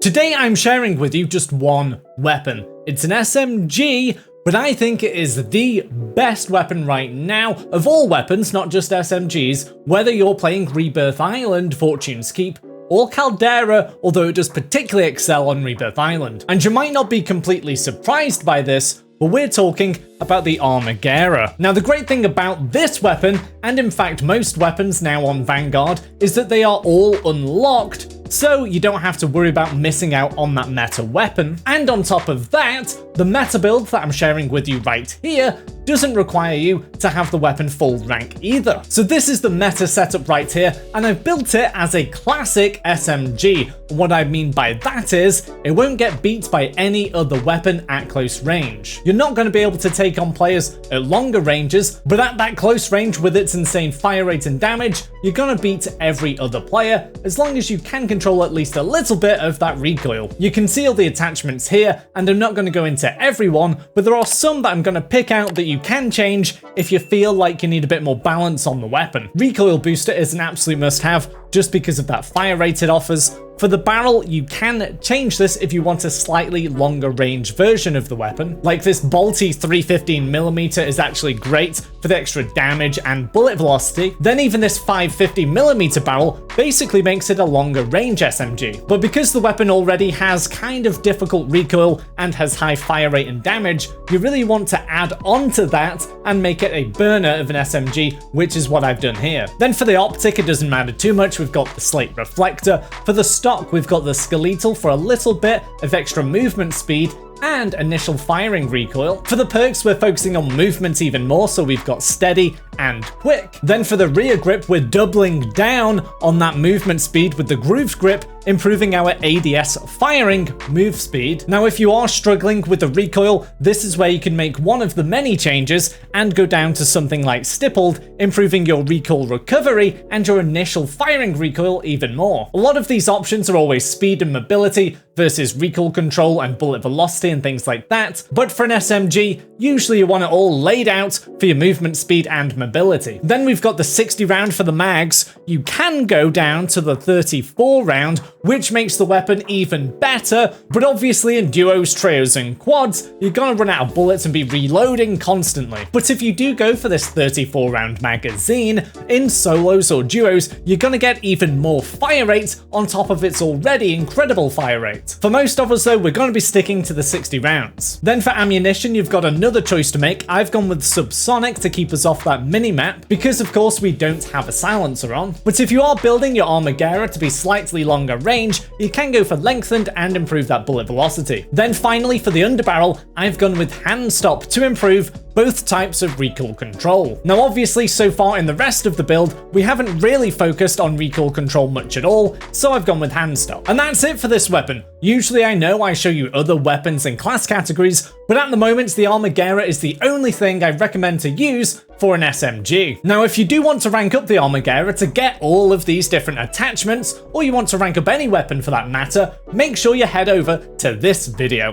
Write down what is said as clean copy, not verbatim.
Today I'm sharing with you just one weapon. It's an SMG, but I think it is the best weapon right now of all weapons, not just SMGs, whether you're playing Rebirth Island, Fortune's Keep, or Caldera, although it does particularly excel on Rebirth Island. And you might not be completely surprised by this, but we're talking about the Armaguerra. Now, the great thing about this weapon, and in fact most weapons now on Vanguard, is that they are all unlocked, so you don't have to worry about missing out on that meta weapon. And on top of that, the meta build that I'm sharing with you right here doesn't require you to have the weapon full rank either. So this is the meta setup right here, and I've built it as a classic SMG. What I mean by that is, it won't get beat by any other weapon at close range. You're not going to be able to take on players at longer ranges, but at that close range with its insane fire rate and damage, you're going to beat every other player, as long as you can control at least a little bit of that recoil. You can see all the attachments here, and I'm not going to go into every one, but there are some that I'm going to pick out that you can change if you feel like you need a bit more balance on the weapon. Recoil booster is an absolute must-have, just because of that fire rate it offers. For the barrel, you can change this if you want a slightly longer range version of the weapon. Like this bolty 315mm is actually great for the extra damage and bullet velocity. Then even this 550mm barrel basically makes it a longer range SMG. But because the weapon already has kind of difficult recoil and has high fire rate and damage, you really want to add on to that and make it a burner of an SMG, which is what I've done here. Then for the optic, it doesn't matter too much. We've got the slate reflector. For the stock, we've got the skeletal for a little bit of extra movement speed and initial firing recoil. For the perks, we're focusing on movement even more, so we've got steady and quick. Then for the rear grip, we're doubling down on that movement speed with the grooved grip, improving our ADS firing move speed. Now, if you are struggling with the recoil, this is where you can make one of the many changes and go down to something like stippled, improving your recoil recovery and your initial firing recoil even more. A lot of these options are always speed and mobility versus recoil control and bullet velocity and things like that, but for an SMG, usually you want it all laid out for your movement speed and mobility. Then we've got the 60 round for the mags. You can go down to the 34 round, which makes the weapon even better, but obviously in duos, trios, and quads, you're gonna run out of bullets and be reloading constantly. But if you do go for this 34 round magazine, in solos or duos, you're gonna get even more fire rate on top of its already incredible fire rate. For most of us though, we're gonna be sticking to the 60 rounds. Then for ammunition, you've got another choice to make. I've gone with subsonic to keep us off that mini-map, because of course we don't have a silencer on. But if you are building your Armaguerra to be slightly longer range, you can go for lengthened and improve that bullet velocity. Then finally for the underbarrel, I've gone with hand stop to improve both types of recoil control. Now obviously so far in the rest of the build, we haven't really focused on recoil control much at all, so I've gone with hand stop. And that's it for this weapon. Usually I know I show you other weapons and class categories, but at the moment the Armaguerra is the only thing I recommend to use for an SMG. Now if you do want to rank up the Armaguerra to get all of these different attachments, or you want to rank up any weapon for that matter, make sure you head over to this video.